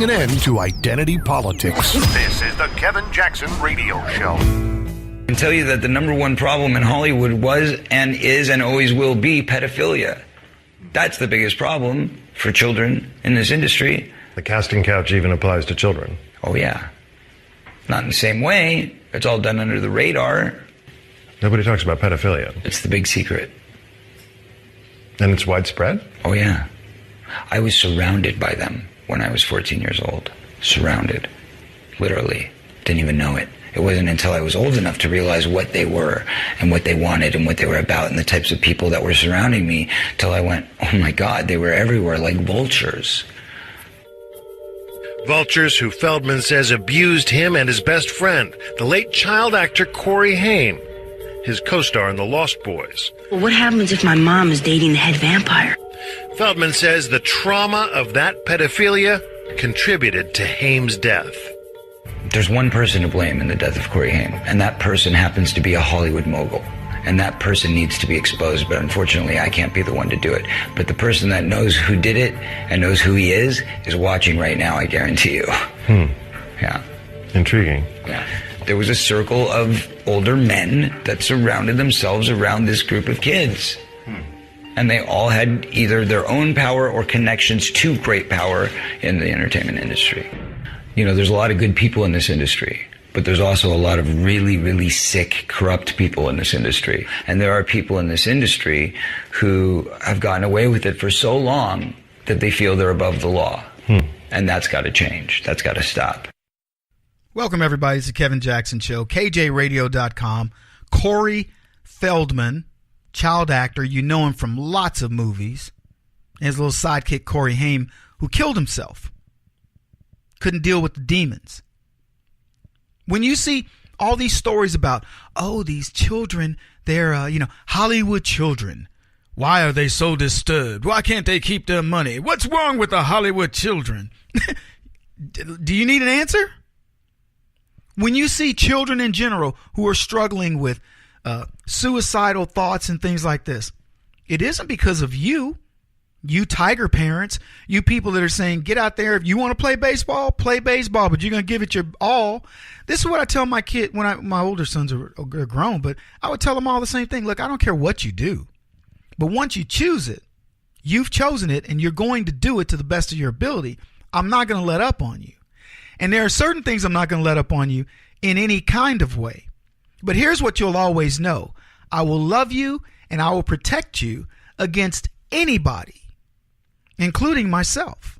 putting an end to identity politics. This is the Kevin Jackson Radio Show. I can tell you that the number one problem in Hollywood was and is and always will be pedophilia. That's the biggest problem for children in this industry. The casting couch even applies to children. Oh, yeah. Not in the same way. It's all done under the radar. Nobody talks about pedophilia. It's the big secret. And it's widespread? Oh, yeah. I was surrounded by them when I was 14 years old. Surrounded. Literally. Didn't even know it. It wasn't until I was old enough to realize what they were and what they wanted and what they were about and the types of people that were surrounding me till I went, oh my God, they were everywhere like vultures. Vultures who Feldman says abused him and his best friend, the late child actor Corey Haim, his co-star in The Lost Boys. Well, what happens if my mom is dating the head vampire? Feldman says the trauma of that pedophilia contributed to Haim's death. There's one person to blame in the death of Corey Haim, and that person happens to be a Hollywood mogul. And that person needs to be exposed, but unfortunately I can't be the one to do it. But the person that knows who did it and knows who he is watching right now, I guarantee you. Yeah. Intriguing. Yeah. There was a circle of older men that surrounded themselves around this group of kids. And they all had either their own power or connections to great power in the entertainment industry. You know, there's a lot of good people in this industry, but there's also a lot of really, really sick, corrupt people in this industry. And there are people in this industry who have gotten away with it for so long that they feel they're above the law. And that's got to change. That's got to stop. Welcome, everybody. It's the Kevin Jackson Show. KJRadio.com. Corey Feldman, child actor. You know him from lots of movies. And his little sidekick, Corey Haim, who killed himself. Couldn't deal with the demons. When you see all these stories about, oh, these children, they're, Hollywood children. Why are they so disturbed? Why can't they keep their money? What's wrong with the Hollywood children? Do you need an answer? When you see children in general who are struggling with suicidal thoughts and things like this, it isn't because of you tiger parents, you people that are saying, get out there. If you want to play baseball, but you're going to give it your all. This is what I tell my kid when my older sons are grown, but I would tell them all the same thing. Look, I don't care what you do, but once you choose it, you've chosen it and you're going to do it to the best of your ability. I'm not going to let up on you. And there are certain things I'm not going to let up on you in any kind of way. But here's what you'll always know. I will love you and I will protect you against anybody, including myself.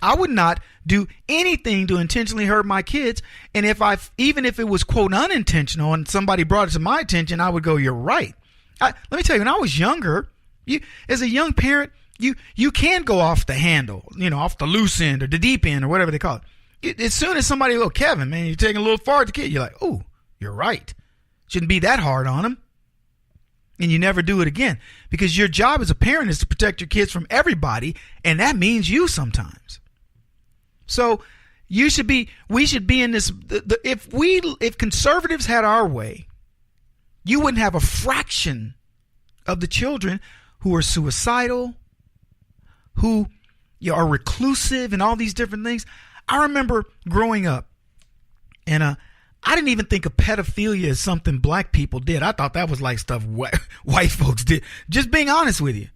I would not do anything to intentionally hurt my kids. And even if it was, quote, unintentional and somebody brought it to my attention, I would go, you're right. Let me tell you, when I was younger, as a young parent, you can go off the handle, off the loose end or the deep end or whatever they call it. As soon as somebody, oh, Kevin, man, you're taking a little far with the kid, you're like, oh, you're right. Shouldn't be that hard on him. And you never do it again, because your job as a parent is to protect your kids from everybody, and that means you sometimes. So we should be in this. If conservatives had our way, you wouldn't have a fraction of the children who are suicidal, who are reclusive, and all these different things. I remember growing up, and I didn't even think of pedophilia as something black people did. I thought that was like stuff white folks did. Just being honest with you.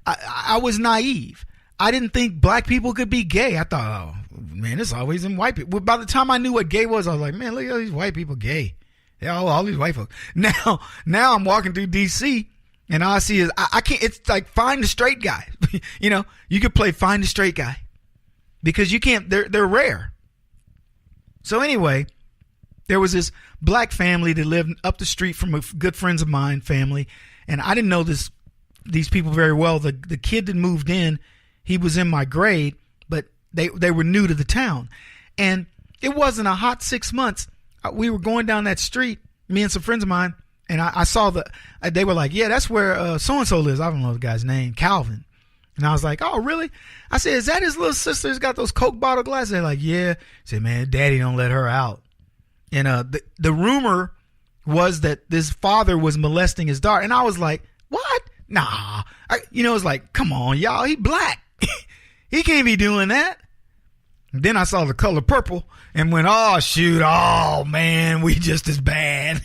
I was naive. I didn't think black people could be gay. I thought, oh, man, it's always in white people. By the time I knew what gay was, I was like, man, look at all these white people gay. Yeah, all these white folks. Now I'm walking through D.C., and all I see is, I can't, it's like find the straight guy. You could play find the straight guy. Because you can't, they're rare. So anyway, there was this black family that lived up the street from a good friends of mine family. And I didn't know these people very well. The kid that moved in, he was in my grade, but they were new to the town. And it wasn't a hot 6 months. We were going down that street, me and some friends of mine, and I saw they were like, yeah, that's where so-and-so lives. I don't know the guy's name, Calvin. And I was like, oh, really? I said, is that his little sister who's got those Coke bottle glasses? They're like, yeah. I said, man, daddy don't let her out. And the rumor was that this father was molesting his daughter. And I was like, what? Nah. It's like, come on, y'all. He black. He can't be doing that. And then I saw The Color Purple and went, oh, shoot. Oh, man, we just as bad.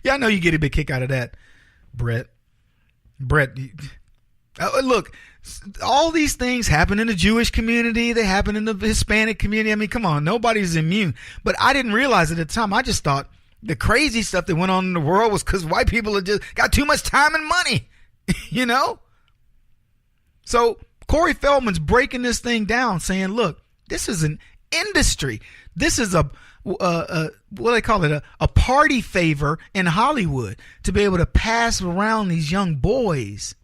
Yeah, I know you get a big kick out of that, Brett. Look, all these things happen in the Jewish community. They happen in the Hispanic community. I mean, come on, nobody's immune. But I didn't realize it at the time. I just thought the crazy stuff that went on in the world was because white people had just got too much time and money, you know? So Corey Feldman's breaking this thing down, saying, look, this is an industry. This is what do they call it? A party favor in Hollywood to be able to pass around these young boys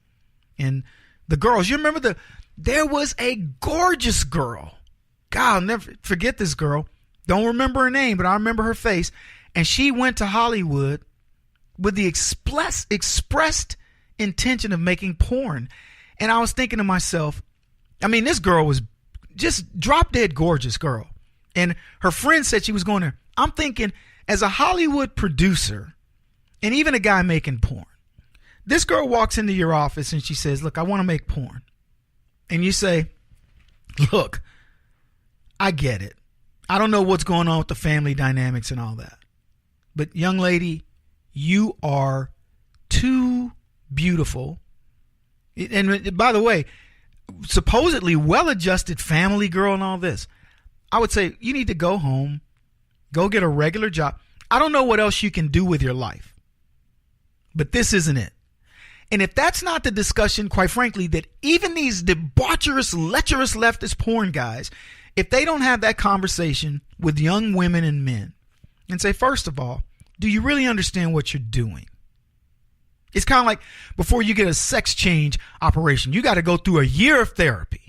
and the girls. You remember there was a gorgeous girl. God, I'll never forget this girl. Don't remember her name, but I remember her face. And she went to Hollywood with the expressed intention of making porn. And I was thinking to myself, I mean, this girl was just drop dead gorgeous girl. And her friend said she was going there. I'm thinking, as a Hollywood producer and even a guy making porn, this girl walks into your office and she says, look, I want to make porn. And you say, look, I get it. I don't know what's going on with the family dynamics and all that. But young lady, you are too beautiful. And by the way, supposedly well-adjusted family girl and all this. I would say you need to go home, go get a regular job. I don't know what else you can do with your life, but this isn't it. And if that's not the discussion, quite frankly, that even these debaucherous, lecherous leftist porn guys, if they don't have that conversation with young women and men and say, first of all, do you really understand what you're doing? It's kind of like before you get a sex change operation, you got to go through a year of therapy.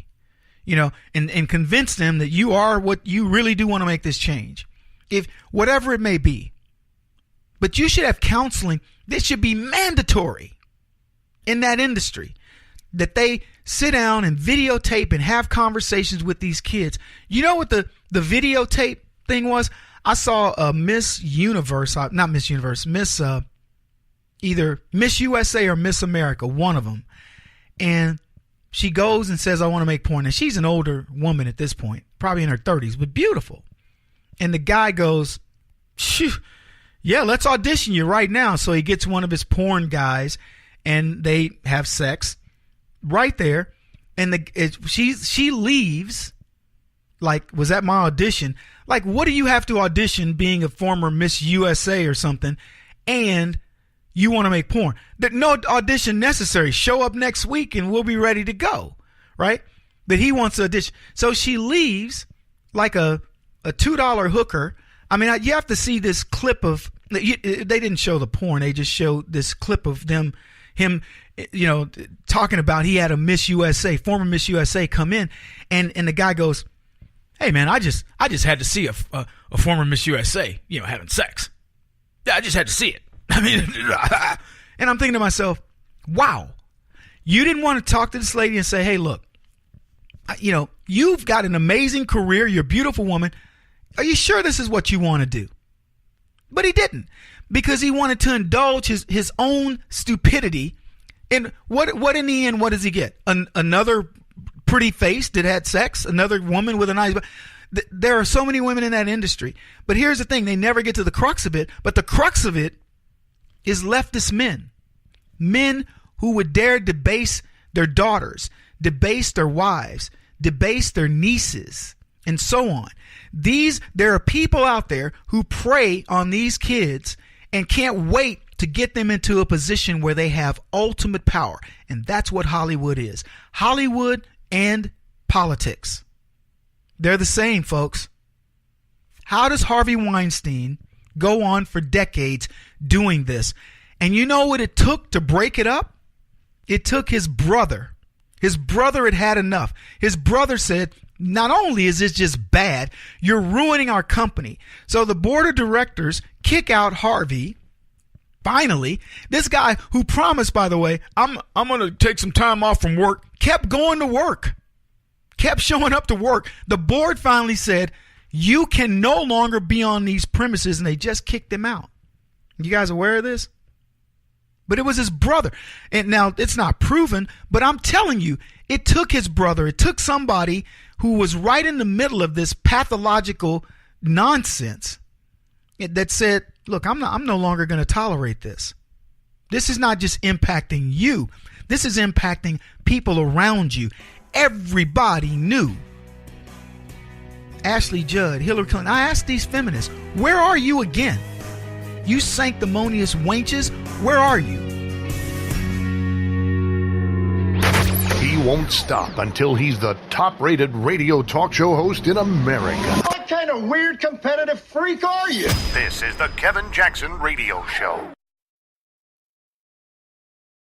And convince them that you are what you really do want to make this change. If whatever it may be. But you should have counseling. This should be mandatory in that industry. That they sit down and videotape and have conversations with these kids. You know what the videotape thing was? I saw a Miss Universe, not Miss Universe, either Miss USA or Miss America, one of them. And she goes and says, I want to make porn. And she's an older woman at this point, probably in her 30s, but beautiful. And the guy goes, phew, yeah, let's audition you right now. So he gets one of his porn guys and they have sex right there. And she leaves, like, was that my audition? Like, what do you have to audition being a former Miss USA or something? And you want to make porn. No audition necessary. Show up next week and we'll be ready to go. Right? But he wants to audition. So she leaves like a $2 hooker. I mean, you have to see this clip of, they didn't show the porn. They just showed this clip of him, talking about he had a Miss USA, former Miss USA come in. And the guy goes, hey man, I just had to see a former Miss USA, having sex. Yeah, I just had to see it. I mean, and I'm thinking to myself, wow, you didn't want to talk to this lady and say, hey, look, you've got an amazing career. You're a beautiful woman. Are you sure this is what you want to do? But he didn't, because he wanted to indulge his own stupidity. And what in the end, what does he get? Another pretty face that had sex, another woman with a nice. There are so many women in that industry. But here's the thing. They never get to the crux of it. But the crux of it is leftist men who would dare debase their daughters, debase their wives, debase their nieces, and so on. There are people out there who prey on these kids and can't wait to get them into a position where they have ultimate power. And that's what Hollywood is. Hollywood and politics. They're the same, folks. How does Harvey Weinstein go on for decades doing this? And you know what it took to break it up? It took his brother. His brother had enough. His brother said, not only is this just bad, you're ruining our company. So the board of directors kick out Harvey. Finally, this guy who promised, by the way, I'm going to take some time off from work, kept going to work, kept showing up to work. The board finally said, you can no longer be on these premises, and they just kicked him out. You guys aware of this? But it was his brother. And now it's not proven, but I'm telling you, It took his brother. It took somebody who was right in the middle of this pathological nonsense that said, look, I'm no longer going to tolerate this. This is not just impacting you. This is impacting people around you. Everybody knew. Ashley Judd, Hillary Clinton. I asked these feminists, where are you again? You sanctimonious wenches, where are you? He won't stop until he's the top-rated radio talk show host in America. What kind of weird competitive freak are you? This is the Kevin Jackson Radio Show.